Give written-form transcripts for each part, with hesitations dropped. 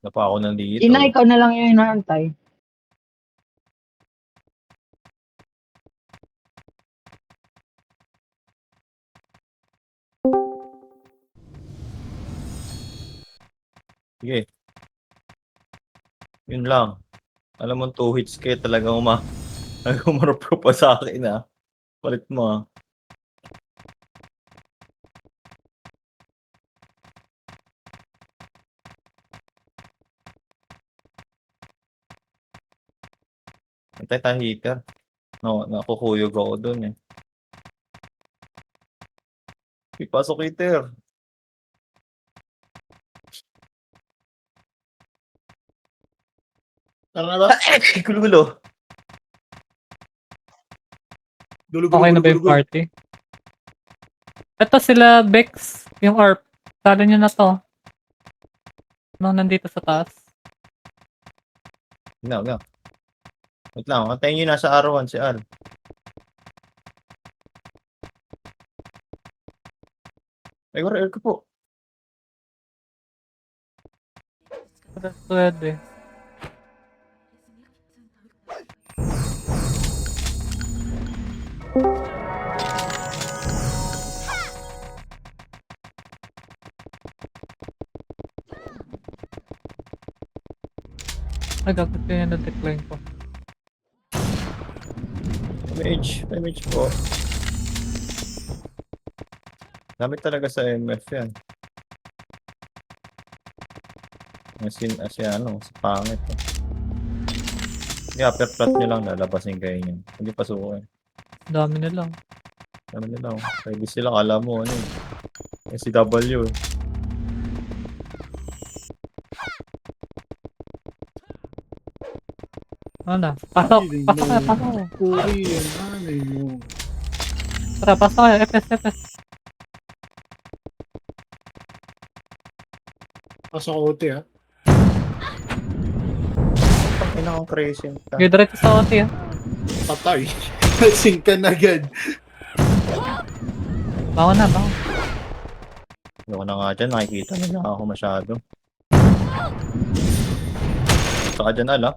Na pa ako nandito. Ina, ikaw na lang yung inaantay. Sige. Yun lang. Alam mo, 2 hits kayo talagang umarap pa sa akin ah. Palit mo ah. Antay tayo hitter. No, nakukuyog ako dun eh. Ipasok hitter. Tara na ba? Gulo-gulo. Okay na ba yung party? Ito sila, Bex, yung ARP. Talo nyo na to. No, nandito sa taas. No. Wait lang, antayin nyo nasa R1 si Al. Ay, wala ko po. Pwede. Ay, dapat yun yung decline ko. Damage po. Gamit talaga sa MF yan. Ano, sa pangit. Eh. Hindi, upper flat nyo lang, lalabasin kayo nyo. Hindi pasukin. Dami na lang. Ano nila, pwede sila, kala mo, ano eh. SCW eh. Ano? Pasok ka. Puri yan, anay mo. Tara, pasok kayo. FS. Pasok OT ha. Ay, nakang crescent ka. Okay, diretso sa OT ah. Patay. Lasing ka na agad. Bangon na. Ayoko na nga dyan, nakikita nila ako masyado. Saka dyan, Al ah.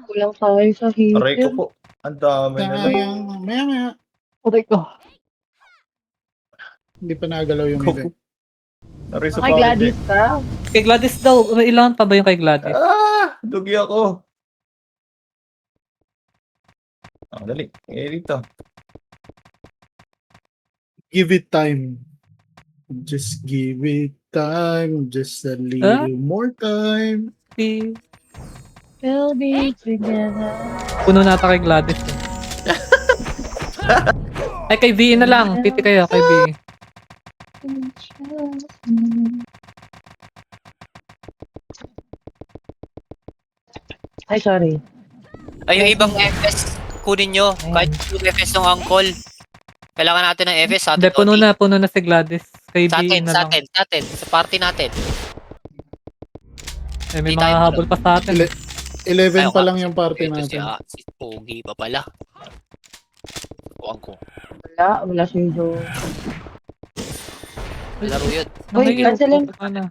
Kulang tayo sa Aray ko heater. po. Ang dami na lang. Sayang. Maya. Aray ko. Hindi pa nagalaw yung event. Aray sa Kay Gladys ka? Kay Gladys daw. May ilangan pa ba yung kay Gladys? Dugi ako. Dali. Dito. Give it time. Just give it time. Just a little more time. We'll be together. Puno nata kay Gladys. Ay, kay VE na lang. Piti kayo, kay VE. Ay, sorry. Ay, yung ibang FS, kunin nyo. Kahit yung FS ng uncle. Kailangan natin ng FS sa Hindi, atin. puno na si Gladys. Kay VE na lang. Sa atin. Sa party natin. Eh, may Di mga tayo habol pa sa atin. 11 pa lang yung party Ito natin. si Pogi pa pala. Tuwan ko. Wala si Joe. Laro yun. Uy, cancelin. Ano?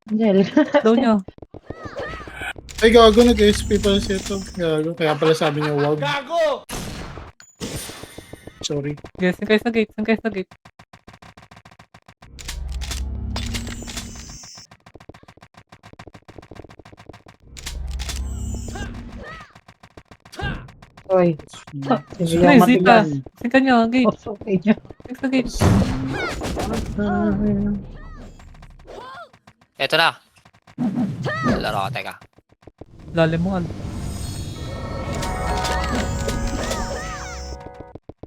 Angel. Daw nyo. Ay, gago, nag-SP pala siya ito. Gago, kaya pala sabi niya, wag. Gago! Sorry. Yes, saan kayo sa gate. Uy. Ay, Zika. Zika nyo, gate. Okay niya. Sa gate. Ito na. Laro ka, teka. Lalim mo,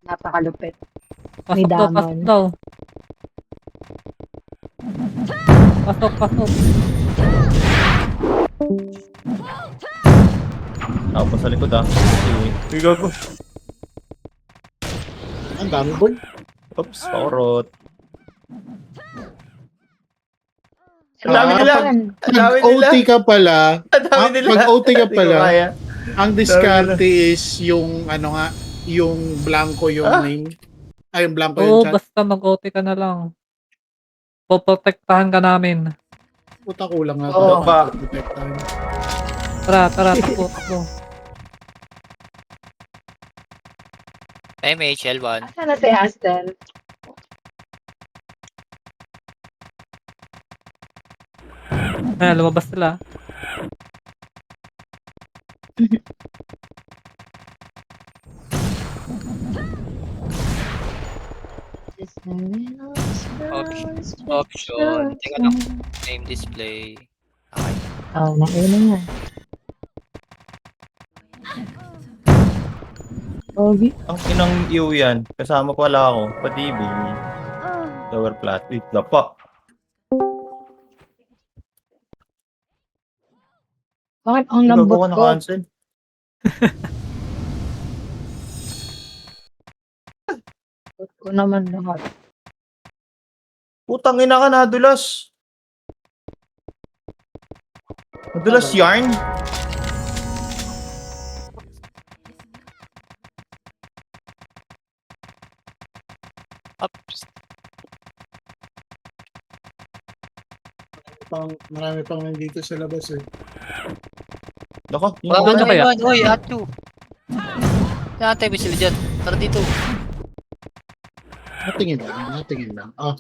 Napakalupit. May Pasok daman. daw. Pasok. Tapos sa likod ah. Uy, gago. Ang dami, boy. Oops, paurot. Ang dami nila. Ang dami nila. Mag-OT ka pala. Ang dami nila. Mag-OT ka Hindi ko pala. kaya. Ang diskarte is yung, ano nga, yung blanco yung name. Ay, yung blanco yung Oo, chat. basta mag-OT ka na lang. Poprotektahan ka namin. Puta kulang nga. Oo. Pa. Detect time. Tara, takbo, takbo. MH, L1. Asa na si Astel? Lumabas sila. Option. Teka lang. Name display. Okay. Oh, nauna nga. Pogi. Ang inang iyo yan. Kasama pala ako. Pa-TV. Tower flat. Wait, dapa. Bakit ang Gago lambot ko ko? na-cancel. Lambot ko naman lahat. Putang ina ka, nadulas. Nadulas yarn? Ups. Marami pang nandito sa labas eh. Nako, yung Wala Ano na kaya? yun. Uy, Atu. Saan tayo sila dyan? Tara dito. Natingin lang. Ah.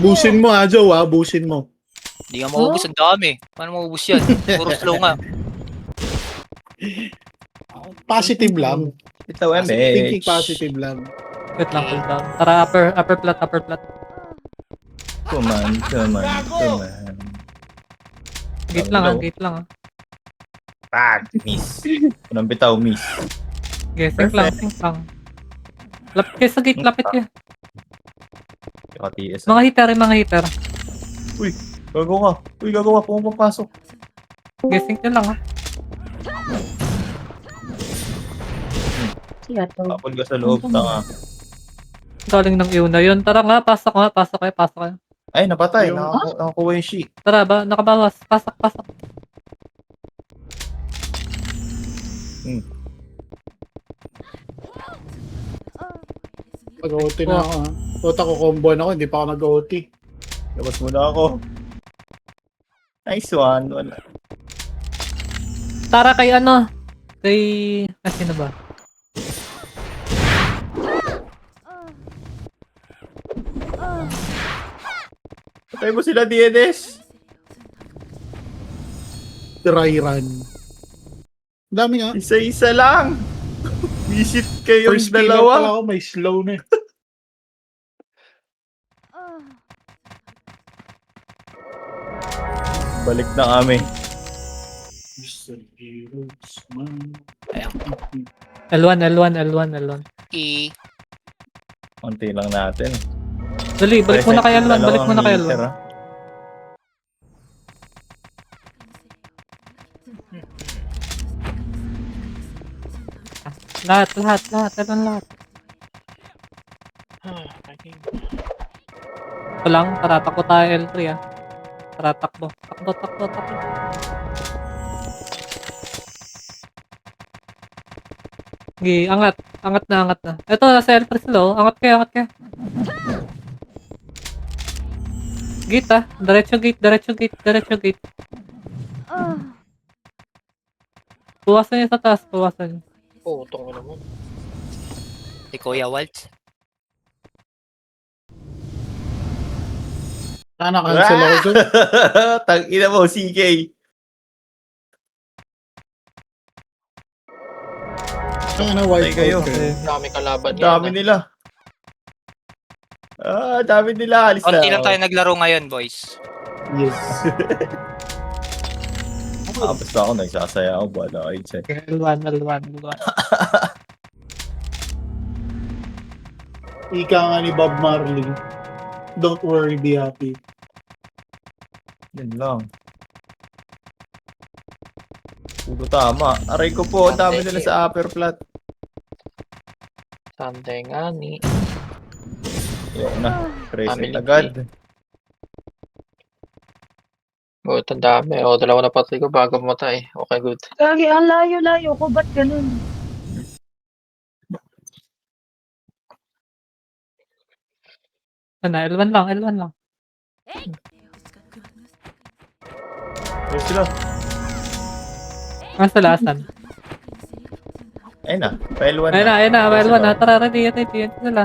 Busin mo ha, Joe ha. Busin mo. Hindi nga maubos. Ang dami. Paano maubos yan? Puro slow nga. Positive lang. Ito, Thinking MH. positive lang. Wait lang, cool down. Tara, upper plat. Come on. Gate lang ah. Pag, miss. Unang bitaw, miss. Okay, sync lang. Lapit kayo sa gate, lapit kayo. TS. Mga heater. Gago ka. Gago ka. Pumapasok. Okay, sync nyo lang ah. Siya to. Kapul ka sa loob. Tanga. Galing ng iyo na yun. Tara nga, pasok kayo. Ay, napatay. Yung- Nakakuha yung sheet. Tara ba, nakabawas. Pasok. Pag-OT na ako ha. Tota ko combo ako, hindi pa ako nag-OT. Labas mo na ako. Nice one. Wala. Tara kay ano? Kay... sino ba? Patay mo sila, DNS. Dry run. Ang dami nga. Isa-isa lang. Visit kayong First killer pala dalawa. ako, may slow na eh. Balik na kami. Mr. Heroes, man. Ayan. L1. E. Konti lang natin. Dali, balik mo na kay L1. Dalawang meter, ah. Lahat. Lahat. Ito lang, taratakbo tayo L3 ah. Taratakbo. Takbo. Sige, angat na. Ito, nasa L3 sila oh. Angat kayo. Gate ah. Diretso gate. Tuwasan niyo sa taas, Oo, tong ano mo. Si Kuya Waltz. Na-cancel ako dyan. Tang-ina mo, CK. Ano, white Patay kayo. okay. Dami kalaban Dami nila. Dami nila. Alis na. Konti lang tayo naglaro ngayon, boys. Yes. Basta ako nagsasaya ako. Bala kayo dyan. L1. Ika nga ni Bob Marley. Don't worry, be happy. Yan lang. Puro tama. Aray ko po. Ang dami nila sa upper flat. Sunday nga ni. Ayoko na. Present Family agad. Oo, ito dami. O, dalawa na patay ko bago matay. Okay, good. Kagi, ang layo ko. Ba't ganun? L1 lang. Where's sila? Nasa lasan. Ayun na. File 1 Ayun na, well, na. Tara, ready. Yan sila.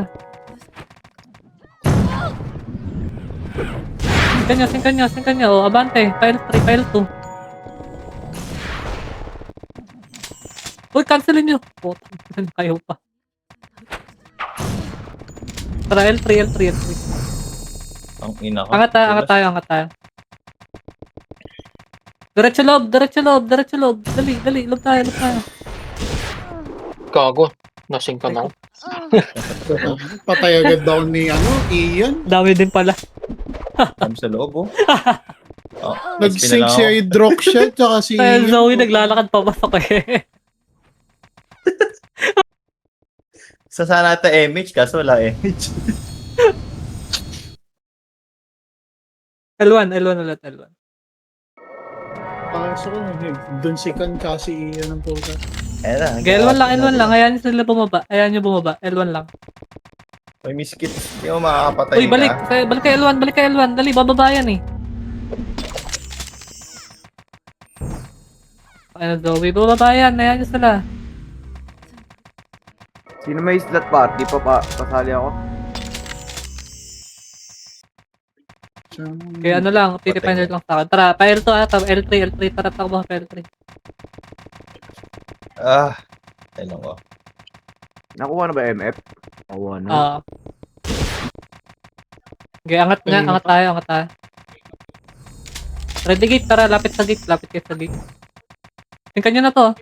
Singkan nyo. O, abante. File 3, file 2. Uy, cancelin nyo. Putang, kayo pa. Tara, L3. Ang ina ka. Angat tayo. Diretso loob. Dali, loob tayo. Gago. Nasing ka na. Patay agad daw ni Ian. Dami din pala. Kami sa loob, oh. Nag-sync si Hydroxia tsaka si Kaya Ian. Zoe naglalakad papasok eh. Sa sana ata image, kaso wala image. L1 ulit. Pasok ko. Doon si Kan kasi Ian ang puta. Ayun na. Okay, L1 lang. Ayan sila bumaba. Ayan yung bumaba. L1 lang. May miskit. Hindi mo makakapatay Uy, balik kay L1. Dali, bababa yan eh. Ayan, Zoe, bababa yan. Ayan yung sila. Sino may slot party pa pasali ako? Kaya ano lang, titipinder lang sa akin. Tara, pa L2 ata. L3. Tara, takbo pa L3. Ayun ko. Nakuha na ba MF? Nakuha na. Okay, angat tayo. Ready gate, tara, lapit sa gate. Tingnan nyo na to.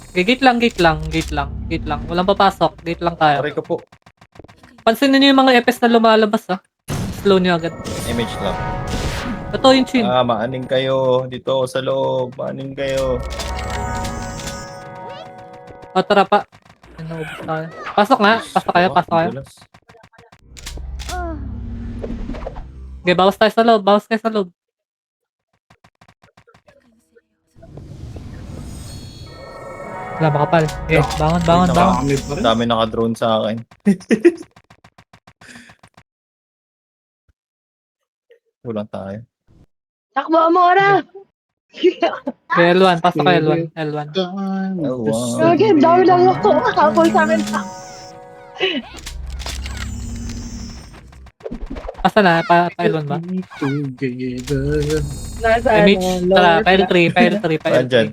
Okay, gate lang. Walang papasok, gate lang tayo. Sorry ko po. Pansinin nyo yung mga EPS na lumalabas Slow nyo agad. Image lang. Ito yung chin. Maaning kayo. Dito ako sa loob. Maaning kayo. O, tara pa. Naubos tayo. Pasok nga. Pasok kayo. Okay, bawas tayo sa loob. Wala, makapal. Okay, bangon. Ang dami naka-drone sa akin. Kulang tayo. Takbo mo, Ara! Okay, L1. Pasok kayo, L1. Okay, dami lang ako. Kakapol sa amin. Asa na? Pa L1 ba? Together. Nasa Image? Tara, file 3. Andyan.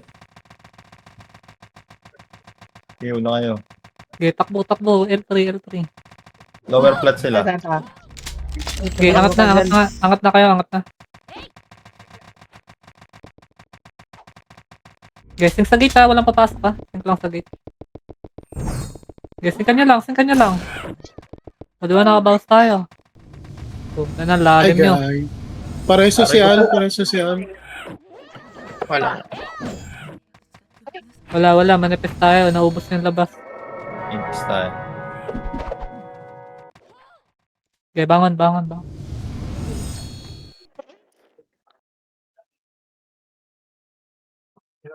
Hiyo na kayo. Okay, takbo. L3. Lower flat sila. Okay, angat na kayo. Okay, sing sa gate walang papasok Sing lang sa gate. Okay, singkan nyo lang. O, di ba nakabounce tayo? So, na lalim nyo. guy. Pareso si Al. Wala, manifest tayo. Naubos yung labas. Image tayo. Okay, bangon.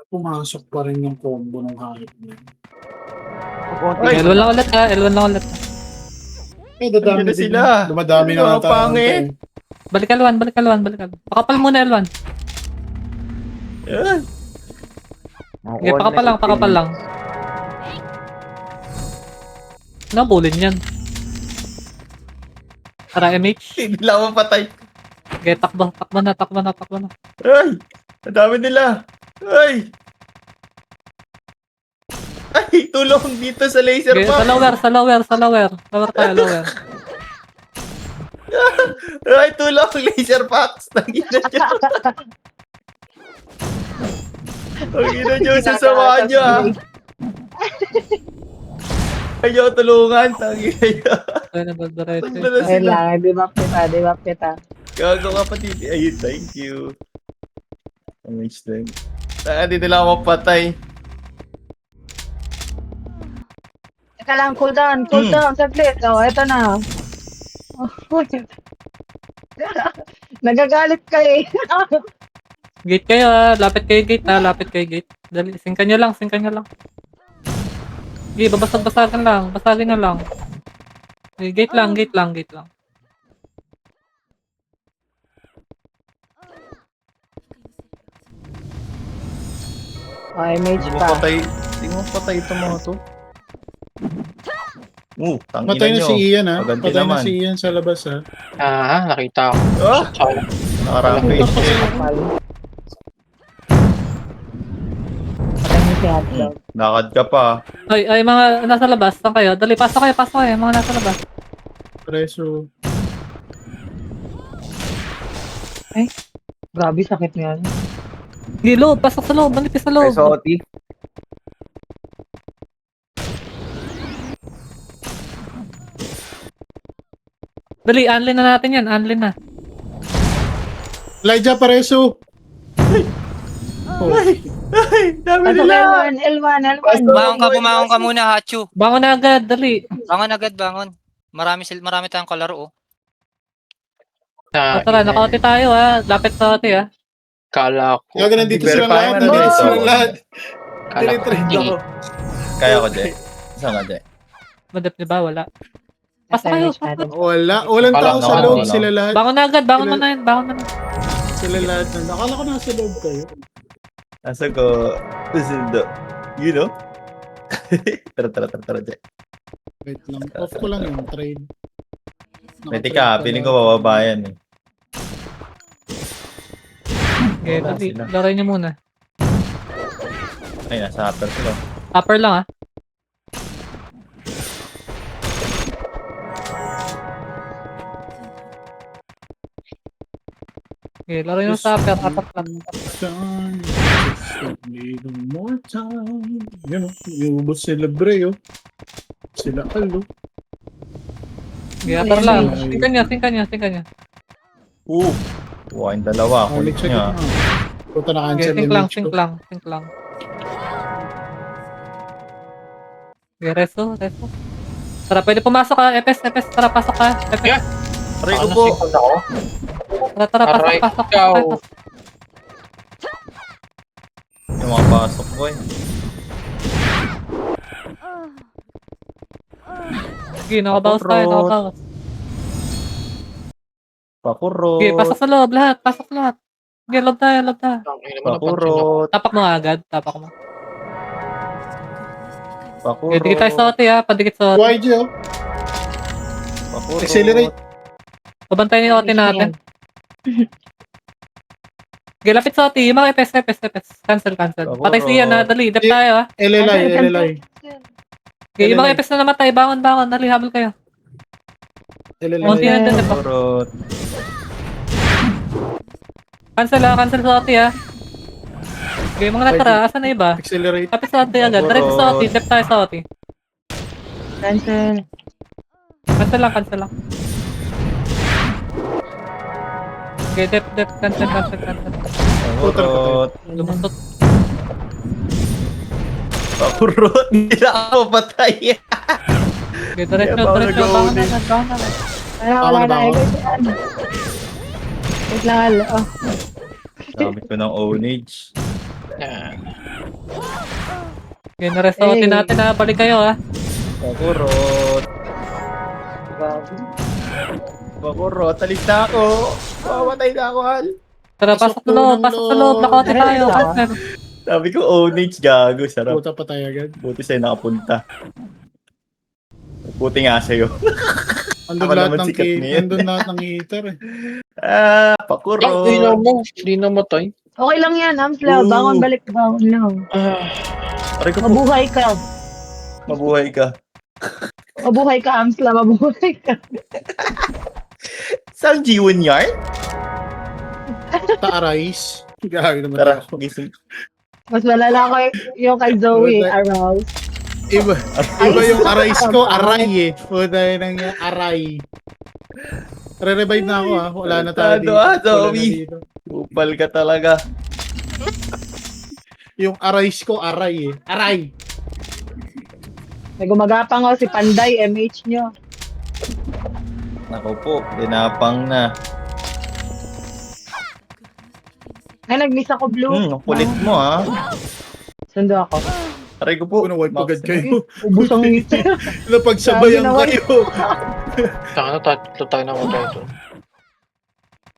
Pumasok pa rin yung combo ng hayop niya. Ay! L1 lang ulit. Dadami Andyan na din sila. yun. Dumadami na Mga ata. pangit. Balik L1. Pakapal muna L1. Yan. Okay, pakapal lang. Nabulin yan. Tara, MH. Hindi lang ako patay. Okay, takbo na. Ay! Ang dami nila. Ay! Ay! Tulong dito sa laser Okay, pa. sa lower. Lower tayo. Ay! Tulong! Laser packs! Tangina nyo. Tangina nyo. Sasamahan nyo Ayaw tulungan. Tangina nyo. Ay, nabagdaray. Nagdala sila. Kailangan, di ba kita? Gago kapatid. Ayun, thank you. Image din. Hindi nila ako mapatay. Teka lang, cool down, saglit. Eto na. Nagagalit ka eh. Gate kayo lapit kayo gate. Dali, singkan nyo lang. Okay, babasag-basagin lang. Basagin nyo lang. Okay, gate lang. Ay, mage Hindi mo pa. patay. Hindi mo patay itong mga to. Tangina Matay na nyo. si Ian ha. Maganti Patay na naman. si Ian sa labas ha. Nakita ko. Ah! Sorry. Nakarampage eh. Kapal. Patay niyo si Hotdog. Lakad ka pa. Ay, mga nasa labas. Saan kayo? Dali, pasok kayo. Mga nasa labas. Preso. Grabe, sakit niyan. Hindi, loob. Pasok sa loob. Manipis sa Ay, loob. Soti. Dali, unlin na natin yan. Unlin na. Elijah Pareso. Oh. Ay, dami Pasok nila. L1. Bumangon ka muna, Hachu. Bangon na agad. Dali. Bangon agad, bangon. Marami tayong kalaro, oh. Tara, nakaote tayo ha. Lapit sa ote ha. Kala ko. Gaga nandito Verify silang lahat. mo Nandito dito. silang lahat. Kala ko. Tinitrade ako. Kaya ko, Je. Saan ka, Je? Madap niyo ba? Wala. Pasok kayo. Pasok. Wala. Walang Wala, tao sa wala, loob. wala. Sila lahat. Bangon na agad. Bangon mo na yun. Bangon na na. Sila lahat. Akala ko nasa loob kayo. Nasa ko. Susundo. You know? Tara, Je. Wait lang. Off ko lang yung trade. Pwede ka, piling ko bababa yan eh. Okay, Wala dali. sila. Laray niyo muna. Ay, nasa upper sila. Upper lang ha. Okay, laro yung sa upper. Upper lang. Time, just a little more time. Yun o. Iubos sila Bre, oh. Sila Alo. Okay, upper lang. Singkan niya. Buha yung dalawa. Kulit Kulit siya niya. gitna. Puta na Okay, cancel sink lang. Okay, reso. Tara, pwede pumasok ka. Epes. Tara, pasok ka. Epes. Yeah. Aray ko po. Ako? Tara, Aray, pasok. ikaw. Yung mga pasok ko eh. Sige, nakabawas tayo. Pakurot. Okay, pasok sa loob lahat. Sige, loob tayo. Pakurot. Tapak mo agad. Tapak mo. Pakurot. Okay, dikit tayo sa ote ha. Padikit sa ote. YG, oh. Pakurot. Accelerate. Pabantay niyo yung ote natin. Okay, lapit sa ote. Yung mga epes. Cancel. Patay siya na. Dali, dep tayo ha. LLI. Okay, yung mga epes na namatay. Bangon. Dali, habol kayo. Monty LLI. na dun, dep. Pakurot. Cancel sa ote ha. Okay, mga natara. Asan na iba? Accelerate. Lapit sa ote agad. Diretso sa ote. Dep tayo sa ote. Cancel. Cancel lang. Okay, dep. Cancel. Pakurot. Lumusot. Pakurot. Hindi na ako patay. Okay, diretso. Bangon na. Bangon na. Wala Tama na ba na. ako? Wait lang, Alo. Oh. Gamit ko ng ownage. Okay, narestotin natin ha. Balik kayo ha. Pakurot. Pakurot. Talis na ako. Mamatay na ako, Hal. Tara, pasok sa loob. Nakote tayo. Ay, Cancel. Sabi ko ownage, gago. Sarap. Puta pa tayo agad. Buti sa'yo nakapunta. Buti nga sa'yo. Andun Ako lahat naman ng sikat niyan. andun lahat ng heater eh. Pakurot. Di namatay. Okay lang yan, Amsla. Bangon lang. Aray ko po. Mabuhay ka. Mabuhay ka. Mabuhay ka, Amsla. Mabuhay ka. Saan G1 yarn? Ta-arise. Gagawin naman Tara, ako. gising. Mas malala ko yung kay Zoe. Arouse. Iba yung arise ko, aray eh. Puta yun ang aray. Re-revive na ako ha. Wala na tayo dito. Zoe. Wala na dito. Upal ka talaga. Yung arise ko, aray eh. Aray! May gumagapang si Panday, MH nyo. Naku po, dinapang na. Ay, nag-miss ako, Blue. Ang kulit mo ha. Sundo ako. Aray ko po. Puno wipe agad kayo. Ubus ang ngiti. Napagsabayan Grabe naman. kayo. Tatlo tayo na matay ito.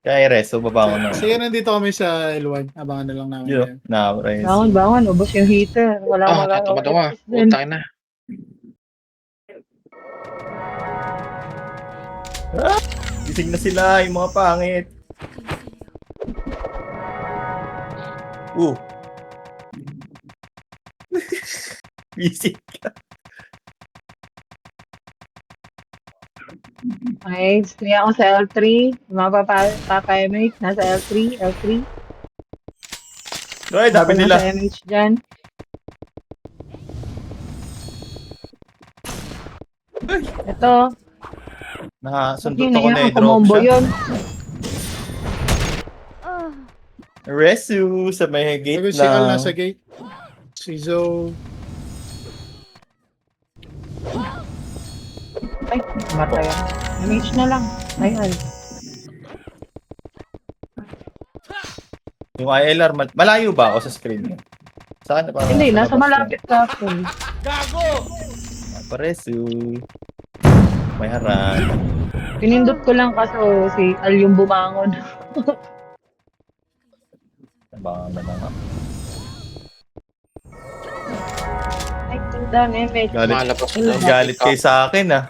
Kaya reso, baba ko na. Sige, nandito kami sa L1. Abangan na lang namin. Yun, yan. na reso. Bangon, bangon. Ubos yung heater. Wala Ah, magagawa. tato ka. Then, Utang na. Gising na sila, yung mga pangit. Bisik ka. okay, stay ako sa L3. Mga papa-MH, nasa L3, L3. Ay, dami Ako nila. nasa MH dyan. Ito. Nakasundot Yun, ako yun, na ang i-drop kumombo siya. yun. Resu, sa may gate Sabi si Al lang. nasa gate. Si Zoe. Ay, matay ako. MH na lang. Ay, ay. Yung ILR, malayo ba ako sa screen niya? Saan na ba? Hindi, Sa nasa labas malapit ka ako. lang. Resu. May harap. Pinindot ko lang kaso si Al yung bumangon. Baka na lang. Ay, tandaan, MH. Malabas na. Galit kayo sa akin ah.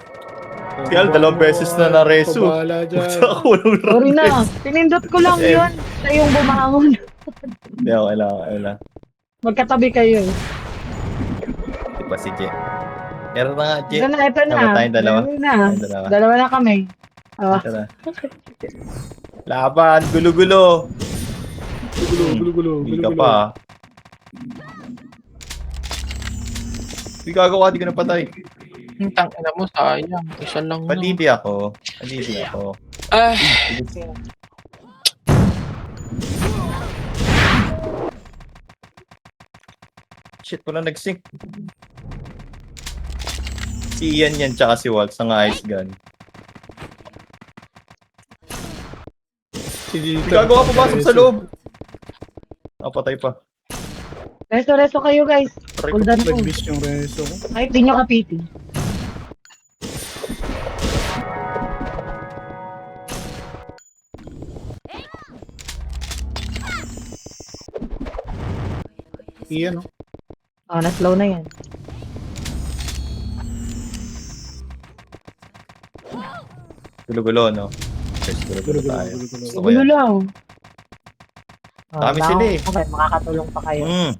Si Al, 2 beses na na-resu. Pabala dyan. Sa kulong Sorry na. Pinindot ko lang Eh. yun. Siya yung bumangon. Hindi ako kailangan. Magkatabi kayo. Di ba si J? Meron na nga, J. Ito na, ito na. Tama tayong dalawa. Meron na. Tayong dalawa. Dalawa na kami. Oh. Ito na. Laban, gulo-gulo. Gulo. Hindi ka pa. ah. Hindi gagawa, di ka na patay. Ang tangina mo, sayang. Isa lang. Patiti ako. Ah, Shit, wala nag-sync. Si Ian yan, tsaka si Walt sa ice gun. Si Dito. Hindi gagawa, pumasok sa loob. Patay pa. Resto kayo, guys. Aray ko. Kuldan po. Nag-miss yung reso ko. Ay, di nyo kapitin. Iyan, no? Oh, na-slow na yan. Gulo-gulo, no? Guys, gulo-gulo tayo. Gusto ko Gulo yan. lang. Oh, Dami baka- sila eh. Okay, makakatulong pa kayo. Mm.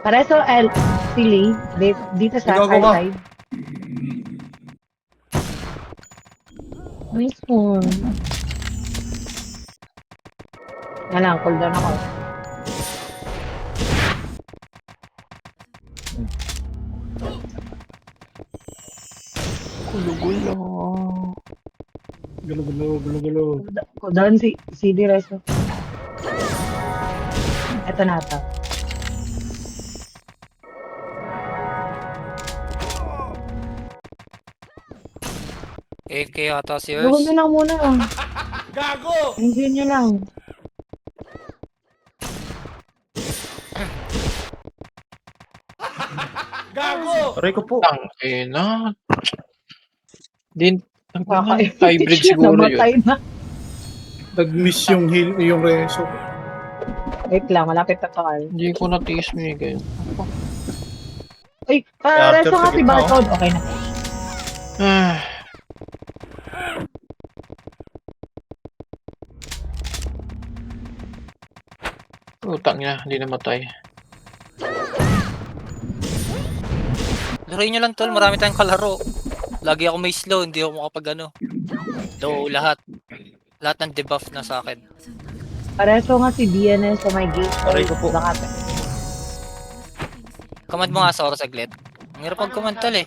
Pareso L, Silly, dito sa Ikaw, high Guma. side. Nice one. Yan lang, cool down ako. gulo-gulo. Gulo. Cool down si CD Reso. Ito na ata. AK ata si Gawin Ers. nyo lang muna. Gago! Enjoy nyo lang. Aray ko po. Tangina. Din, Kakain. hybrid siguro yun. Namatay na. Nag-miss yung reso ko. Wait lang, malapit na to. Al. Hindi ko na-tiis mo yung ganyan. Ay, Arthur, Reso nga sa si gitna, oh. Barcode. Okay na. Ah. Utang niya, hindi namatay. Laruin nyo lang tol, marami tayong kalaro. Lagi ako may slow, hindi ako makapag ano. Low lahat. Lahat ng debuff na sa akin. Pareso nga si DNS sa my gate. Aray ko po. Baka Command mo nga sa oras saglit. Ang hirap mag-command tol eh.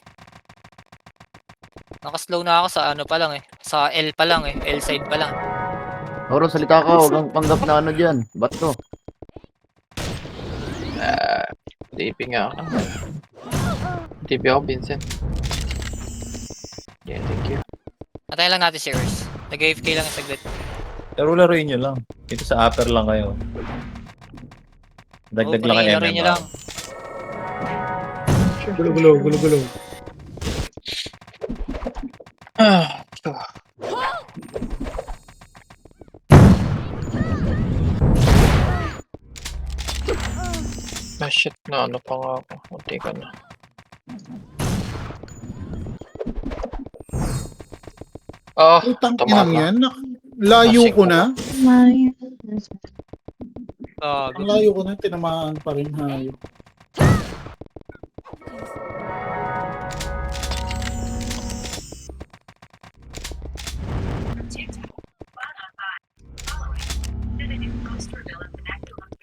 Nakaslow na ako sa ano pa lang eh. Sa L pa lang eh. L side pa lang. Oro, salita ka. Huwag kang panggap na ano dyan. Ba't to? DP nga ako. DP ako, Vincent. Yeah, thank you. Antayin lang natin si Ers. Nag-AFK lang saglit. Pero laruin nyo lang. Dito sa upper lang kayo. Dagdag lang kayo. Laruin nyo lang. Gulo. Ah, Na ano pa nga ako. Munti ka na. Ah, Utang tama inang ka. yan. Layo Kasi ko na. Gago. Layo ko na. Tinamaan pa rin hayop.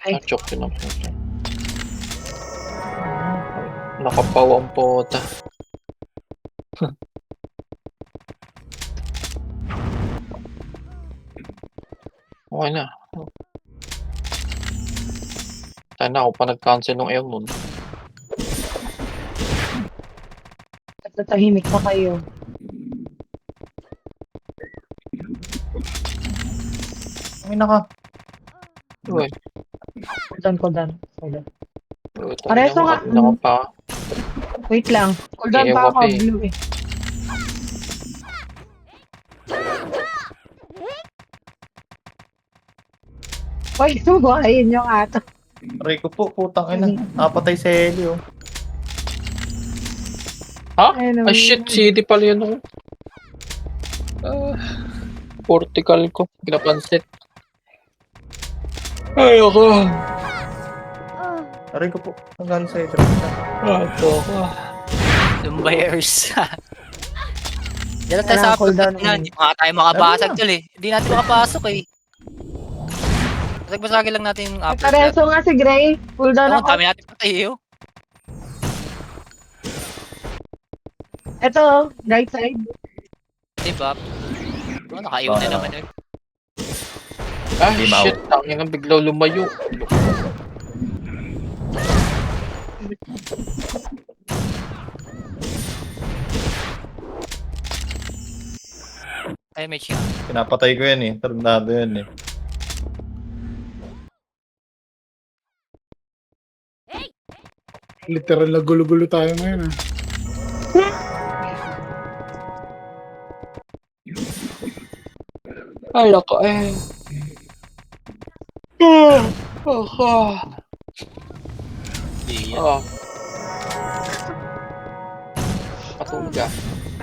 Ay. Chok yun ang puto. Nakapaw ang puta. Okay na. Sana ako pa nag-cancel ng Elmon. Tatahimik pa kayo. Ay, naka. Uy, Cool down. Pareso nga. pa. Wait lang. Cool down pa ako, Okay, blue eh. Hoy, buhayin yung ato. Aray ko po, putang ina. Napatay si Helio. Ayun, Ay shit, CD pala yun ako. Vertical ko, pinapansit. Ay ako. Aray ko po, hanggang sa drop siya. Ito ako. Lumbayers. Diyan lang tayo sa Cool down upload na. Hindi pa nga tayo makabasag tol eh. Hindi natin makapasok eh. Basag-basagin lang natin yung upload. Pareso nga si Gray. Cool down Ang ako. dami natin patay oh. Ito, right side. Diba? Oh, nakaiwan na naman eh. Ah Di ba? shit, tangin ang biglaw lumayo. Ay, may siya. Pinapatay ko yan eh. Tarundado yan eh. Literal na gulo-gulo tayo ngayon. Ay lako eh. Oh. Di yan. Oh. Patulog ka.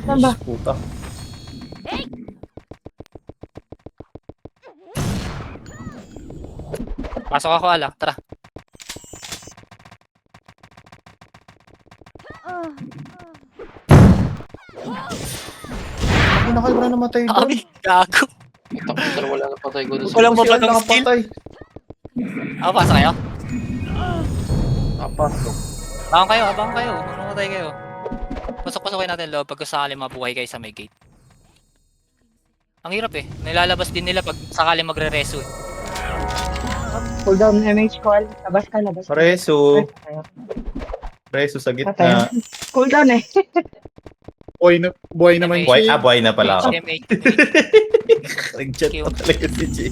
Saan ba? Puta. Pasok ako ala. Tara. Ay, nakayo na namatay doon. Ay, gago. Itang putar wala na patay ko doon sa Walang Kasi yan, mabagang skill. nakapatay. Ako, pasok kayo? apat. Abang kayo. Mamatay kayo. Pasok-pasokin natin loob pag sakali mabuhay kayo sa may gate. Ang hirap eh. Nilalabas din nila pag sakali magre-reso eh. Cool down MH call. Labas ka. Pareso. Ay, Preso sa patay. gitna. Cool down eh. Buhay naman Buhay, siya. buhay na pala ako. MH. Nag-chat pa talaga si Jay.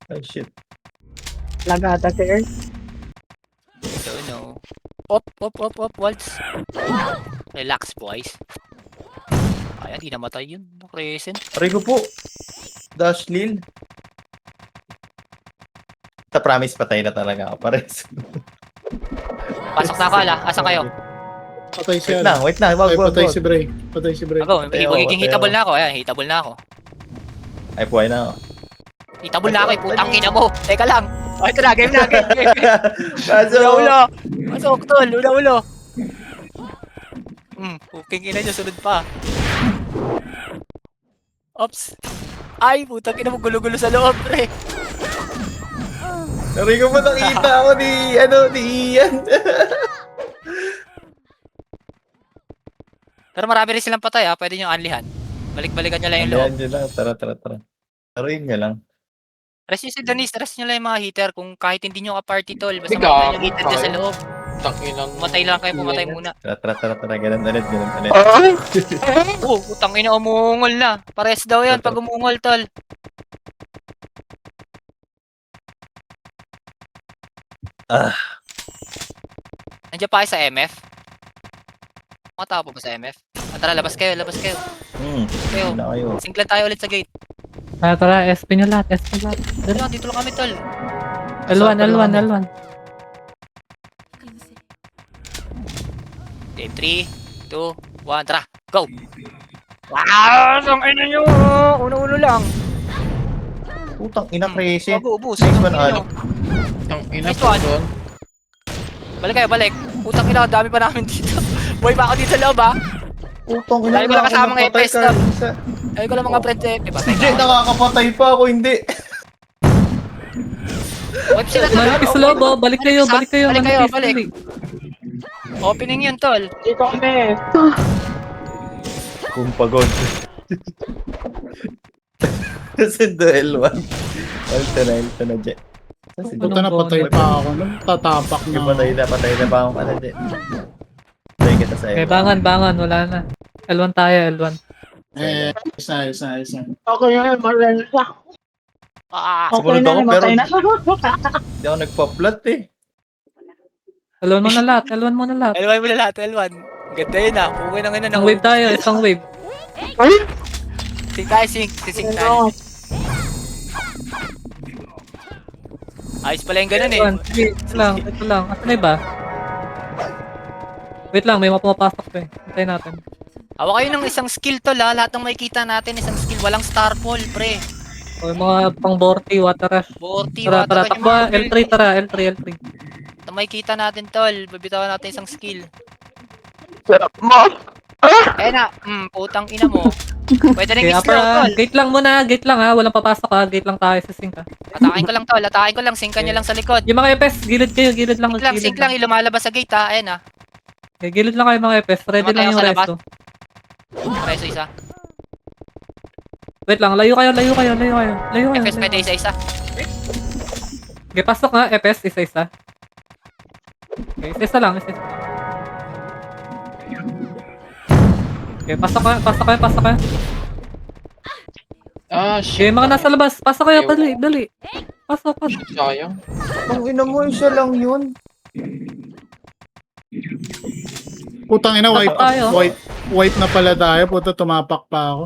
Ay, shit. Lagata si Earth. Don't know. Op, Waltz. Relax, boys. Ay, hindi namatay yun. Crescent. Aray ko po. Dash Lil. Sa promise, patay na talaga ako. Pares. Pasok na ako, ala. Asan kayo? Patay Wait siya. lang, wait lang. Wag, Ay, wag, patay wag. si Bray. Patay si Bray. Ako, Patay ako, magiging patay hitable ako. na ako. Ayan, hitable na ako. Ay, buhay na ako. Hitable na ako, eh. Putang ina mo. Teka lang. Oh, ito na, game na. Kaso, Ulo. Pasok, tol. Ulo. Puking ina nyo, sunod pa. Ops. Ay, putang ina mo, gulo-gulo sa loob, pre. aray ko po nakita ako ni Ian. Pero marami rin silang patay, pwede nyo anlihan. Balik-balikan nyo lang yung loob. Ayan, dyan lang. Tara. Taruin nyo lang. Rest nyo si Denise, rest nyo lang yung mga heater kung kahit hindi nyo ka-party tol. Basta Biga, makita yung heater dyan sa kaya. loob. Tanginan. Pumatay lang kayo, pumatay muna. Tara. Ganun ulit. Putang ina, umungol na. Pares daw yan pag umungol tol. Nandiyan pa kayo sa MF? Makatawa po ba sa MF? Tara, labas kayo. Kayo Kayo. na kayo. Singlan tayo ulit sa gate. Tara, SP nyo lahat, SP lahat. Dito, dito lang kami, tol. L1, L1, L1. Okay, 3, 2, 1, tara, go! Wow! Ang ina nyo! Uno-uno lang. Putang ina crazy. Bago, ubus. Nice one, Ang ina ano? nyo. Ang ina Nice po one. doon. Balik kayo, balik. Putang ina, dami pa namin dito. Boy, pa ako dito sa loob, ha? Putang ina. Dahil ko lang ako kasamang napatay EPS ka, na. isa. Ay ko lang mga friends eh. Diba? Si Jay nakakapatay pa ako, hindi. Wipe sila tol. Malapit sa loob, oh. Balik kayo, balik kayo. Balik kayo, Manipis, balik. balik. Opening yun, tol. Dito kami. Kung pagod. Kasi duel 1. Alta na, Jay. Kasi Puta na, patay pa ako. Tatapak na. patay na ba akong ano, Jay? Patay kita sa Okay, L1. bangan, wala na. L1 tayo, L1. Isa. Okay na, maral na. Ah, Okay Sumunod na, ako, namatay na. Hindi ako nagpa-plot eh. L1 mo na lahat, L1 mo na lahat. L1 mo na lahat, L1. Ganda yun ah. Uwi na ngayon Isang wave tayo, isang wave. Sing tayo, sing tayo. Ano? Ayos pala yung ganun eh. L1, sige, ito lang. Ito na iba? Wait lang, may mga pumapasok pa eh. Hintayin natin. Hawa kayo ng isang skill tol ha. Lahat ng makikita natin isang skill. Walang star fall, pre. O yung mga pang Borty, water rush. 40, Tara, tara, water, takbo. L3, tara, L3. Ito makikita natin tol. Babitawan natin isang skill. Eh na, putang ina mo. Pwede rin Okay, upper, i-slow tol. gate lang muna, gate lang ha. Walang papasok ha. Gate lang tayo sa sink ha. Atakin ko lang tol, atakin ko lang. Singkan nyo lang sa likod. Yung mga EPS, gilid kayo, gilid lang. Sink lang, lumalabas sa gate ha. Ayan ha. Okay, gilid lang kayo mga EPS. Ready lang Tumatay yung ako sa labas. resto. Preso isa. Wait lang, layo kayo. FS pwede isa-isa. Okay, pasok nga, EPS, isa-isa. Okay, isa-isa lang. Okay, pasok kayo. Ah, Okay, shit. mga nasa labas, pasok kayo, dali. Pasok. Sayang. Ang ina mo, isa lang yun. Putang ina, Tapak tayo. wipe na pala tayo. Puta, tumapak pa ako.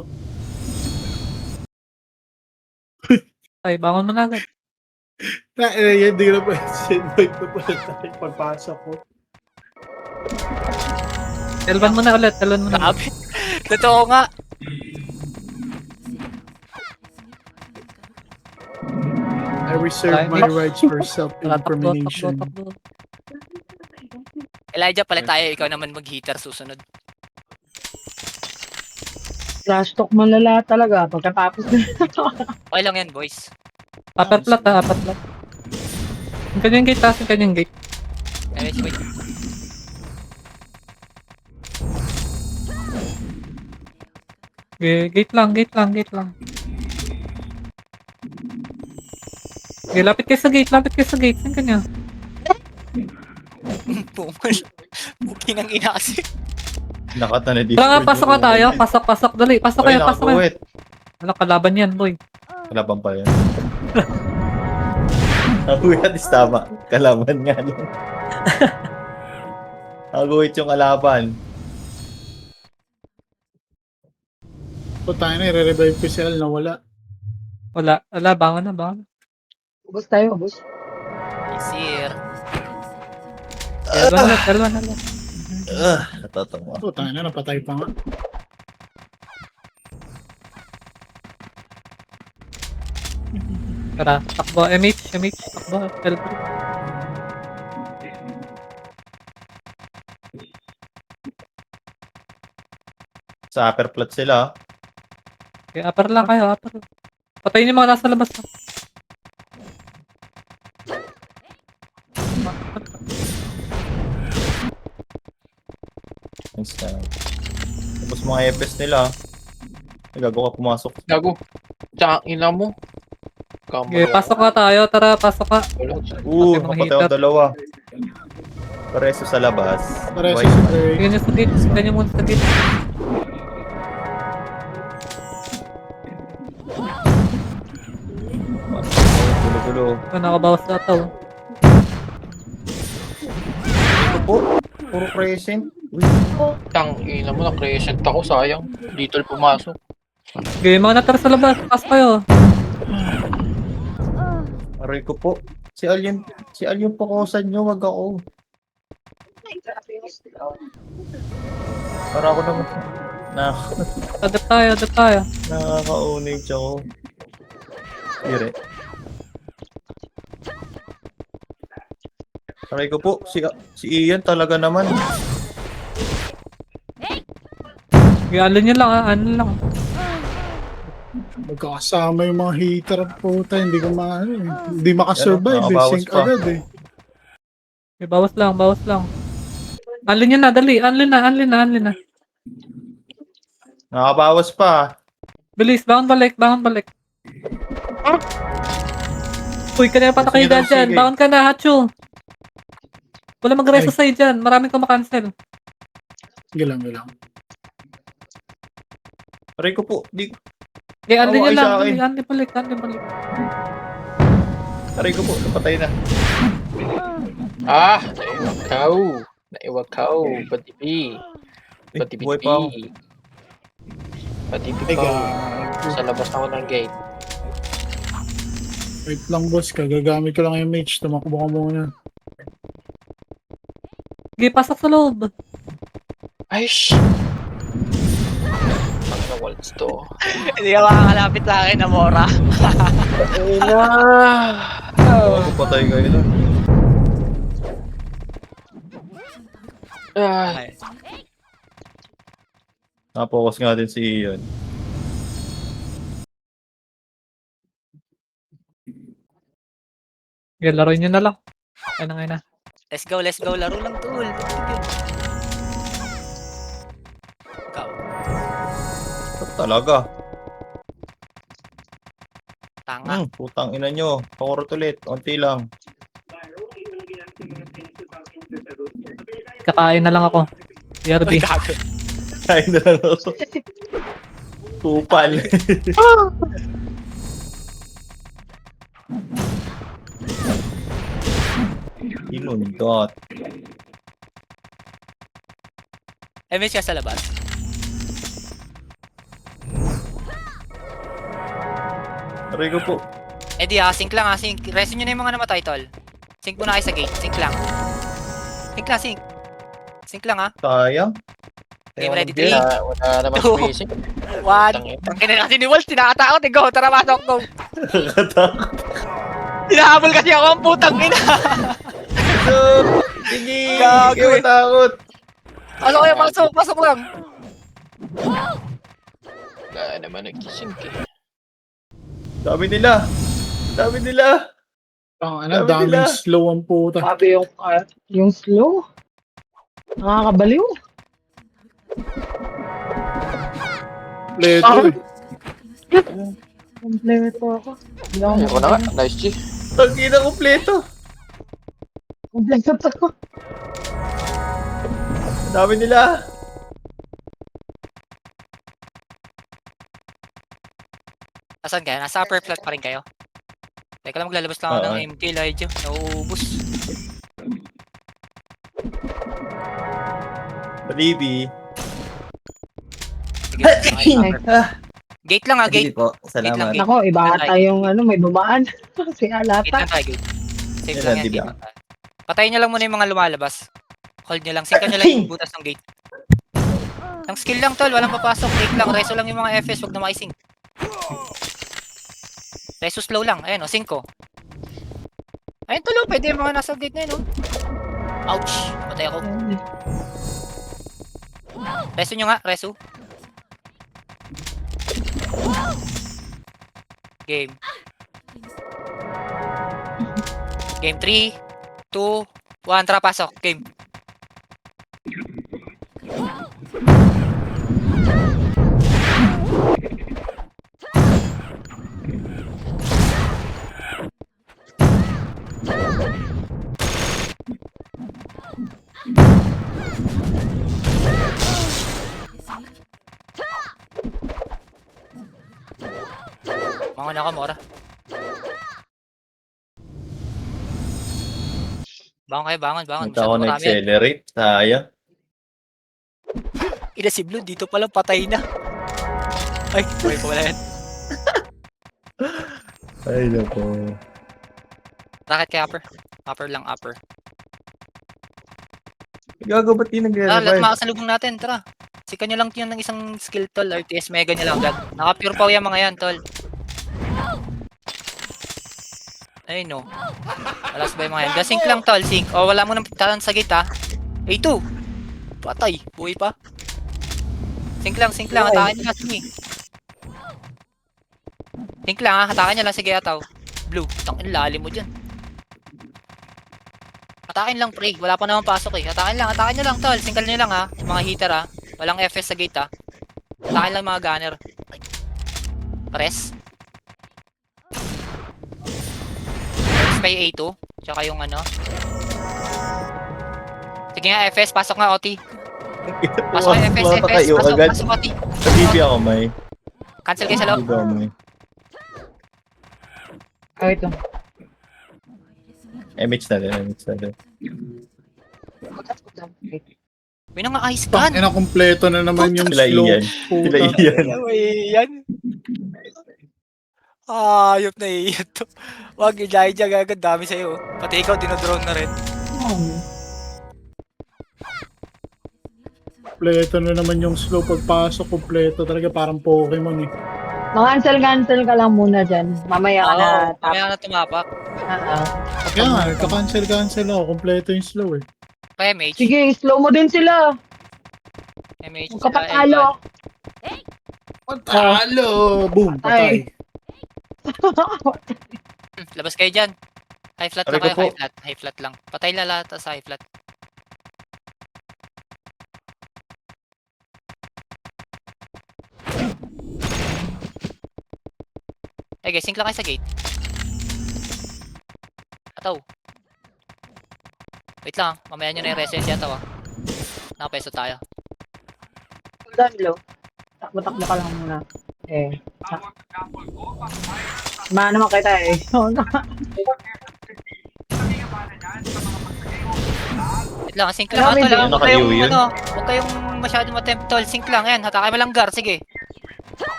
Ay, bangon mo na agad. Hindi na pa. Wipe na pala tayo pagpasok ko. L1 mo na ulit, L1 mo na. Grabe. Totoo nga. I reserve my rights for self-incrimination. Takbo. Elijah, pala tayo. Ikaw naman mag-heater susunod. Last talk malala talaga. Pagkatapos na. Okay lang yan, boys. Upper plat ha, upper plat. Yung kanyang gate ha, yung kanyang gate. Wait. Okay, gate lang. Okay, lapit kayo sa gate. Saan kanya? Pumal. Buki ng ina kasi. Nakata na dito. Tara nga, pasok ka tayo. Pasok. Dali, pasok kayo. Wala kalaban yan, boy. Kalaban pa yan. Naguhit is tama. Kalaban nga lang. Naguhit yung kalaban. Puta na, i-revive ko si Al na wala. Wala, bangon na. Ubus tayo, ubus. Easier. L1 na. Natatawa. Puta na, napatay pa nga. Tara, takbo. MH, takbo. L3. Sa upper plot sila. Okay, upper lang kayo, upper. Patayin yung mga nasa labas. Nice na. Tapos mga EPS nila. Gago ka pumasok. Gago. Tsaka ina mo. Okay, pasok nga tayo. Tara, pasok ka. Wala. Okay, mga Kapatay hitter. ang dalawa. Pareso sa labas. Pareso White si man. Drake. Tignan nyo sa gate. Tignan nyo muna sa gate. Gulo-gulo. Nakabawas na ito. Ito po. Puro crescent. Tang ina mo, na-crescent ako, sayang. Dito pumasok. Okay, mga natara sa labas. Pasok kayo. Aray ko po. Si Al yung pakusan nyo, wag ako. Para ako naman. Agad tayo. Nakaka-onage ako. Dire. Aray ko po. Si Ian talaga naman. Ano nyo lang ano lang. Magkakasama yung mga hater po tayo. Hindi ko hindi makasurvive. Nakabawas Sync pa. agad eh. Okay, bawas lang. Unlin nyo na, dali. Unlin na. Nakabawas pa. Bilis, bangon balik. Uy, kanina pa Sige kayo daw, dyan. sige. Bangon ka na, Hachu. Wala mag-reso sa'yo dyan. Maraming kumakancel. Sige lang. Aray ko po. Okay, unlin nyo Ay, lang. sa akin. Unlin balik. Aray ko po. Napatay na. Naiwag kau. Patipi. Buhay pa ako. Patipi Ay, kau. gago. Sa labas ako ng gate. Wait lang, boss. Kagagamit ko lang yung mage. Tumakbo ka muna. Okay, pasok sa loob. Ay, Ang waltz to. Hindi ka makakalapit sa akin, Amora. Patay kayo na. Ay, Napokus nga din si Ian. Okay, laruin nyo na lang. Ay na. Let's go. Laro lang, tol. Ikaw. Ito talaga. Tanga. Putang ina nyo. Pakurot ulit. Unti lang. Kakain na lang ako. BRB. Kain na lang ako. Kupal. Inundot. MS ka sa labas. Aray ko po. Eh di sync lang sync. Resin nyo na yung mga namatay, tol. Sync muna kayo sa gate. Sync lang. Sync lang Sayang. Game ready, Sayang. 3, wala naman Two. spacing. 1. Ang kina kasi ni Walt, tinakatakot eh. Go, tara pasok, go. Nakatakot. Hinahabol kasi ako ang putang ina. Sige. Gago Hindi eh. matakot. Ano kayo, pasok lang. Wala naman nag-sync eh. Dami nila. Ang Sabi daming nila. slow ang puta. Sabi yung slow. Nakakabaliw. Leto eh. Kompleto ako. Hindi ako Ayoko na nga. Nice G. Tangina kompleto. Kompleto ako. Dami nila. Asan kayo? Nasa upper flat pa rin kayo? Teka lang, maglalabas lang ako Oo. ng MK, Elijah. Nauubos. Balibi. Sige, gate lang gate. po. Gate lang, gate. Nako, iba ata yung may dumaan. Si Gate lang Alata. tayo, gate. Safe Yan lang lang, yan, di ba? gate lang tayo. Patayin nyo lang muna yung mga lumalabas. Hold nyo lang. Sinkan nyo lang yung butas ng gate. Ang skill lang, tol. Walang papasok. Gate lang. Reso lang yung mga FS. Huwag na makising. Reso slow lang. Ayan o, 5. Ayun, tol. Pwede yung mga nasa gate na yun, oh. Ouch. Patay ako. Reso nyo nga. Reso. Game. Game 3, 2, 1. Tara, pasok. Game. Bangon ako, Mora. Bangon kayo, bangon. Punta ako na-accelerate. Sayang. Ina si Blue, dito palang patay na. Ay, buhay pa wala yan. Ay, nako. Racket kay upper. Upper lang, upper. Gago, ba't di Lahat nagre-revive? makasalubong natin, tara. Sikan nyo lang yun ng isang skill, tol. RTS mega nyo lang, agad. Naka-pure power yung mga yan, tol. Ay, no. Wala sabay mga yan. Gasink lang, tol. Sink. O, wala mo nang talan sa gate, ha. A2. Patay. Buhay pa. Sink lang, sink lang. Hatakin nyo lang, sige. Sink lang, ha. Hatakin nyo lang, sige, ataw. Blue. Tangin, lalim mo dyan. Hatakin lang, pre. Wala pa naman pasok, eh. Hatakin nyo lang, tol. Sinkal nyo lang, ha. Mga hitter, ha. Walang FS sa gate, ha. Hatakin lang mga gunner. Ay. Press. By A2, tsaka yung ano. Sige nga, FS, pasok nga, OT. Pasok nga, FS, Tumata FS, kayo pasok, agad. pasok, OT. Nag-DP ako, may. Cancel kayo sa loob. Nag-DP ako, may. Oh, ito. MH na din. May nang ice gun. Ina, kompleto na naman yung Sila slow. Ian. Sila Puta. Ian. Yan. Ayop na iyan to. Wag, Elijah, agad dami sa'yo. Pati ikaw, dinodrone na rin. Kompleto na naman yung slow. Pagpasok, kompleto. Talaga parang Pokemon eh. Cancel ka lang muna dyan. Mamaya ka na Oo, tap. mamaya na tumapak. Kaya nga, nagka-cancel ako. Kompleto yung slow eh. Pa MH. Sige, slow mo din sila. MH. Huwag ka patalo. Talo! Boom! Patay. Labas kayo dyan. High flat lang Aray ko kayo, po. high flat. High flat lang. Patay na lahat sa high flat. Hey guys, sync lang kayo sa gate. Ataw. Wait lang, mamaya nyo na yung residence yata, Nakapeso tayo. Down low. Takbo-takbo ka lang muna. Ma naman kita eh. Wait lang, sync lang. Marami Ato lang, din. huwag kayong, Naka-view yun. huwag kayong masyadong attempt, tol. Sync lang, yan. Hatakay mo lang, Gar. Sige.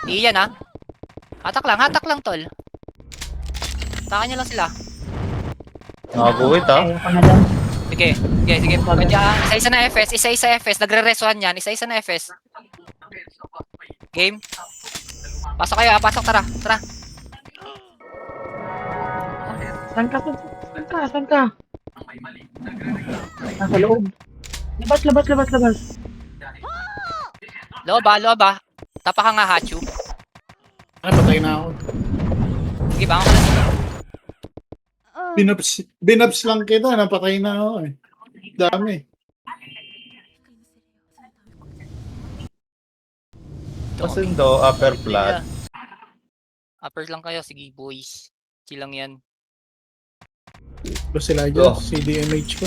Iyan, ha. Hatak lang, tol. Hatakan nyo lang sila. Nakabuhit, ha? Ayoko na dyan. Sige. Kanya, isa-isa na FS, isa-isa FS. Nagre-resuhan yan, isa-isa na FS. Game. Pasok kayo, ha. Pasok, tara. Saan ka? Nasa loob. Labas. Loob, ha. Tapa ka nga, Hachu. Ay, patay na ako. Sige, bangon ka na sila. Binaps lang kita. Napatay na ako eh. Dami. Masundo, upper flat. Upper lang kayo, sige, boys. Chill lang yan. Ito sila dyan. Oh. CDMH ko.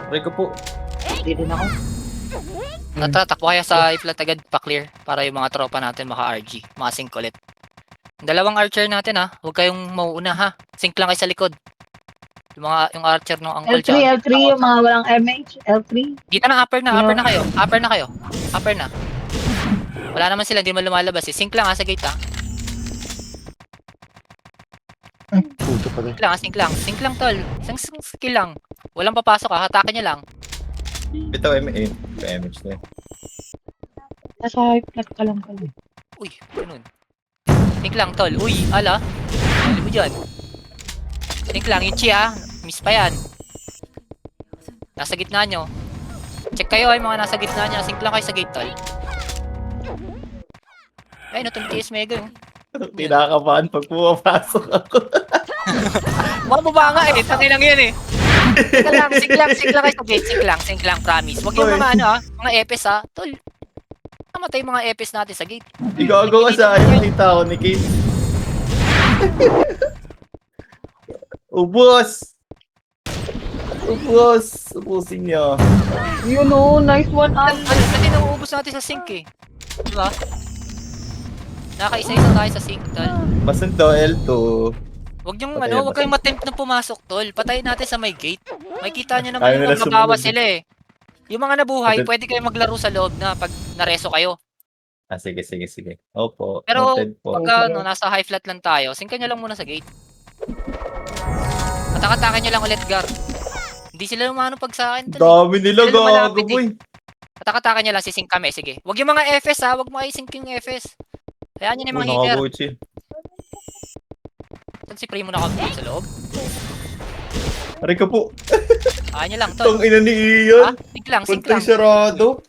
Aray ko po. Hindi din ako. Takbo kayo sa i-flat agad pa-clear para yung mga tropa natin maka-RG. Mga-sync ulit. Dalawang archer natin, ha. Huwag kayong mauuna, ha. Sync lang kayo sa likod. Yung archer ng uncle L3, yung mga walang MH. L3. Dito na, upper na kayo. Upper na. Wala naman sila, hindi mo lumalabas eh. Sync lang, ha, sa gate, ha. Puto pala. Sync lang, tol. Isang skill lang. Walang papasok, ha. Hatakin nyo lang. Ito, MH na. Nasa high flat ka lang pala. Uy, ganun. Sync lang, tol. Uy, ala. Ano mo dyan? Sync lang, Ichi, ha. Miss pa yan. Nasa gitna nyo. Check kayo, ay mga nasa gitna nyo. Sync lang kayo sa gate, tol. Ay, TS mega, yun. Tinakabahan pag pumapasok ako. Mababa nga eh, tanginang yan eh. Sync lang kayo sa gate, sync lang, promise. Huwag yung mga mga epes ha, tol. Namatay yung mga epes natin sa gate. Igago ka sa akin, kita ako ni Kate. Ubos! Ubusin niya. Yun o, nice one. Kasi nauubos natin sa sync eh. Diba? Nakaisa-isa tayo sa sync, tol. Masundo, L2. Huwag yung Patay huwag kayong matempt na pumasok, tol. Patayin natin sa may gate. Makikita nyo naman Ayaw yung nila mababawas sumunod. sila eh. Yung mga nabuhay, Patay- pwede kayong maglaro sa loob na pag nareso kayo. Sige, sige, sige. Opo, Pero noted po. pagka nasa high flat lang tayo, singkan nyo lang muna sa gate. Atak-atakan nyo lang ulit, Gar. Hindi sila lumano pag sa akin. Tol. Dami nila, Sila lumalapit gago, boy. Atak-atakan nyo lang, sisink kami. Sige. Huwag yung mga FS ha, huwag makisink yung FS. Hayaan nyo na yung mga hitter. Nakagawit siya. Saan si Primo nakagawit sa loob? Aray ka po. Hayaan nyo lang, tol. Tang ina ni Ha? Ian. Sink lang, sink Puntay lang. sarado.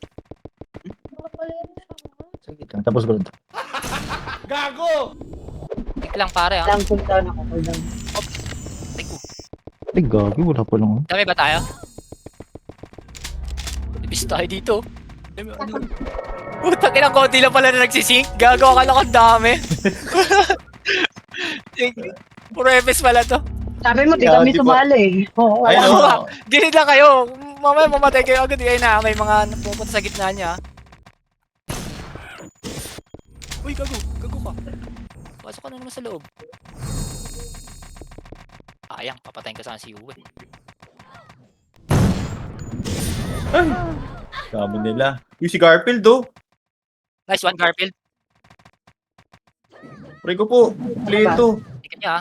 Tapos ko lang. Sink lang, pare ha. Lang cooldown ako, cooldown. Ay, Ay, gagi. Wala pa lang. dami ba tayo? Ibis tayo dito. Putang inang konti lang pala na nagsisink. Gagawa ka lang ang dami. Puro FS pala to. Sabi mo, di Yeah, kami di ba- sumali. Oo, Ay, wala. no. Ginid lang kayo. Mamaya mamatay kayo agad. Ay na, may mga pupunta sa gitna niya. Uy, gago. Gago ka. Pasok ka na naman sa loob. Ayang, papatayin ka sana si Uwe. Dami nila. Uy, si Garfield, oh. Nice one, Garfield. Aray ko po. Play ito. Tingnan niya, ha.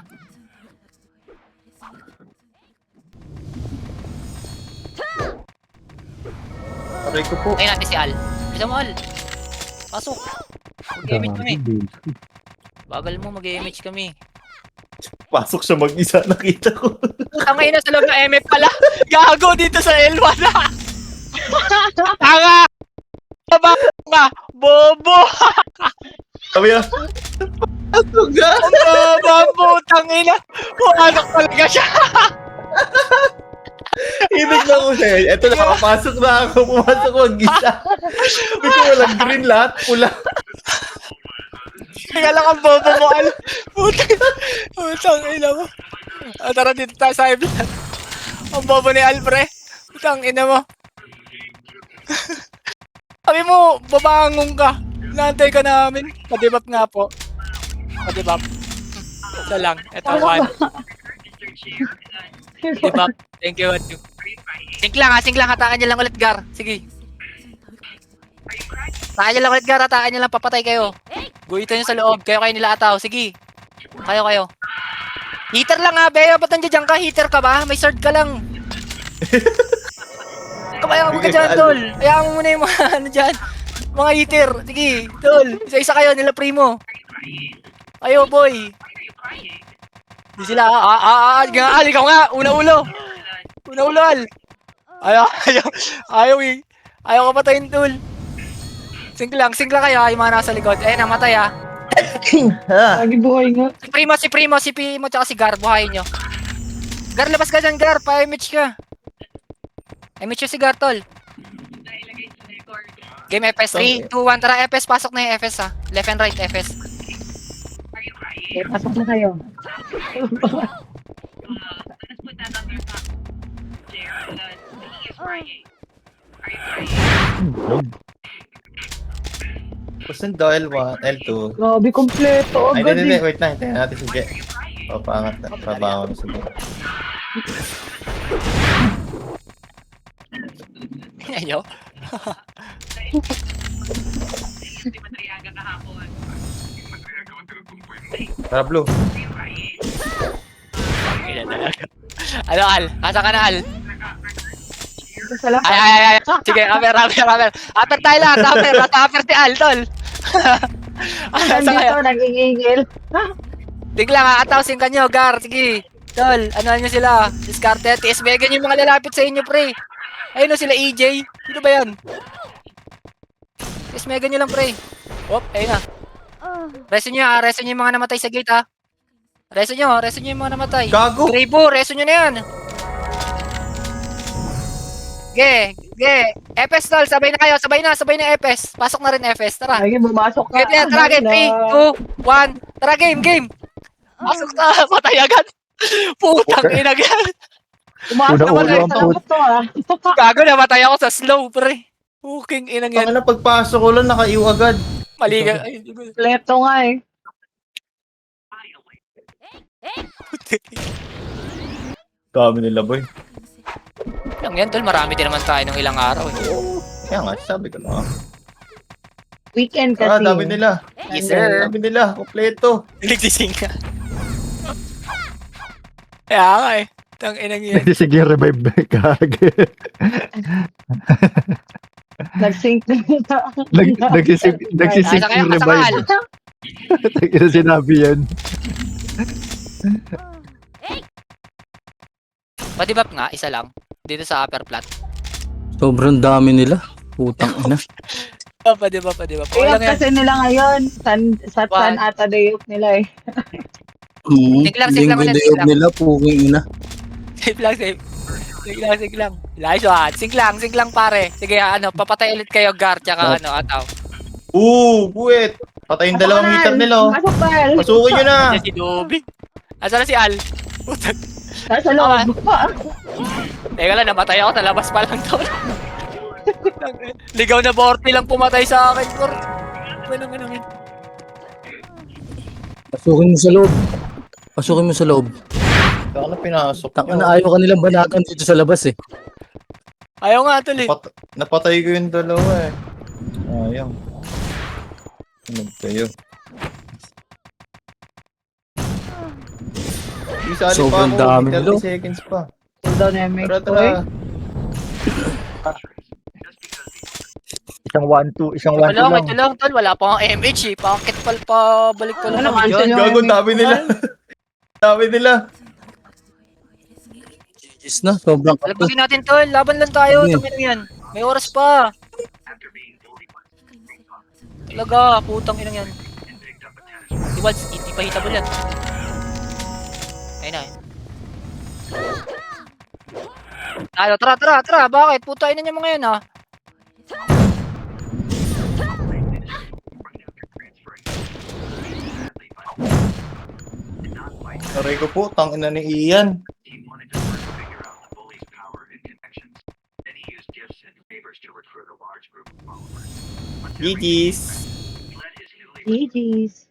Aray ko po. Tayo natin si Al. Bisa mo, Al. Pasok. Mag-image kami. Bagal mo, mag-image kami. Pasok siya mag-isa. Nakita ko. Tangay na sa loob ng MF pala. Gago dito sa L1. Tanga! Baba ka! Bobo! Sabi niya. Pasok ka. Bobo! Tangina! Pumanak talaga siya! Ibig na ko siya. Ito, nakapasok na ako. Pumasok ko mag-isa. Sabi ko, walang green lahat. Pula. Kaya lang ang bobo mo, Al. Putang ina mo. Tara dito tayo sa L1. Ang bobo ni Al, pre. Putang ina mo. Sabi mo, babangon ka. Naantay ka namin. Padibap nga po. Padibap. Ito lang. Ito one. Dibap. Thank you. Sink lang ha. Sink lang. Hatakan niyo lang ulit, Gar. Sige. Hatakan niyo lang ulit, Gar. Hatakan niyo lang. Papatay kayo. Guhitan niyo sa loob. Kayo nila ataw. Sige. Kayo. Heater lang ha. Bea, ba't nandiyan ka? Heater ka ba? May sword ka lang. Kamaya mo ka dyan, tol. Hayaan mo muna yung mga ano dyan. Mga heater. Sige, tol. Isa-isa kayo nila, Primo. Ayo, boy. Di sila. Al, ikaw nga. Una-ulo. Una-ulo, Al. Ayaw eh. Ayaw ka patayin, tol. Sink lang kayo ha, yung mga nasa likod. Namatay ha. Lagi buhay nga. Si Primo, tsaka si Gar, buhayin nyo. Gar, labas ka dyan, Gar. Pa-image ka. Image nyo si Gar, tol. Game FS, 3, 2, 1. Tara, FS. Pasok na yung FS ha. Left and right, FS. Okay, pasok na kayo. Gusto daw L1, L2. Grabe, kompleto. Ay, Agad hindi. eh. Wait lang. Tingnan natin si Jet. Papangat na. Pabangon si Jet. Ayaw. Tara, Blue. Kailan talaga. Ano, Al? Asa ka na, Al? Ito sa lahat. Ay. Sige, aper. Aper tayo lahat, aper. Aper si Al, tol. Asa Nandito, kayo? nag-iingil. Bigla nga, atawsin ka nyo, Gar. Sige. Tol, ano nyo sila? Discarded. TS Megan yung mga lalapit sa inyo, pre. Ayun o sila, EJ. Sino ba yan? TS Megan nyo lang, pre. Op, ayun na. Reso nyo ha, reso nyo yung mga namatay sa gate ha. Reso nyo yung mga namatay. Gago! Grabo, reso nyo na yan. Ge. FS tol, sabay na kayo, sabay na FS. Pasok na rin FS, tara. Lagi, bumasok ka. Game yan, tara game, 3, 2, 1. Tara game. Pasok na, patay agad. Putang ina yan. Bumasok ka Una-ulo na ang sa labas to ah. Gago, namatay ako sa slow, pre. Puking inang yan. Ang pagpasok ko lang, nakaiw agad. Mali ka. Ay, Kompleto nga eh. Dami nila, boy. Lang yan, tol. Marami din naman tayo ng ilang araw eh. Kaya nga, sabi ko na. Weekend Ah, kasi. dami nila. Yes, sir. Dami nila. Kompleto. Nagsising ka. Kaya nga eh. Tang-inang yan. Sige, revive kag. Nag-sync na. Nagsisig Nasa kayo, yung kasakal. revive. Tangina sinabi yan. Padibap nga, isa lang. Dito sa upper plat. Sobrang dami nila. Putang ina. Padibap. Day Wala off nga. kasi nila ngayon. Sa San ata day off nila eh. Siglang Linggo ulit, day off siglang. nila, puking ina. Save lang, save. Siglang. Nice one. Siglang pare. Sige, papatay ulit kayo, Gar, tsaka Ataw. Buwet. Patayin dalawang meter nila. Oh. Pasok Bal. Pasukin nyo na. Nandiyan si Dobby. Asa na si Al? Putang. Nasa loob. Teka lang, namatay ako. Nalabas pa lang to. Ligaw na Borty lang pumatay sa akin, bro. Ganun. Pasukin mo sa loob. Saka na pinasok Taka nyo. na ayaw ka nilang banatan dito sa labas eh. Ayaw nga, tol eh. Napatay ko yung dalawa eh. Ayaw. Ano kayo? Isali pa Sobrang ako. dami 30 nilo. seconds pa. Cooldown MX. Tara. Isang 1-2, isang Ito lang, tol. Wala pa akong MH eh. Pakit balik pa lang Ano, kami cancel dyan. yung Gago, MX dami nila. Dami nila. GG's na, sobrang kapal. Lagbagin natin, tol. Laban lang tayo. Sige. Tangin yan. May oras pa. Talaga, putang inang yan. Di Waltz, hindi pa hitable yan. Ayun na. Tara. Bakit? Puta ina niya mga yan ha. Aray ko po, tangina ni Ian. GG's. GG's.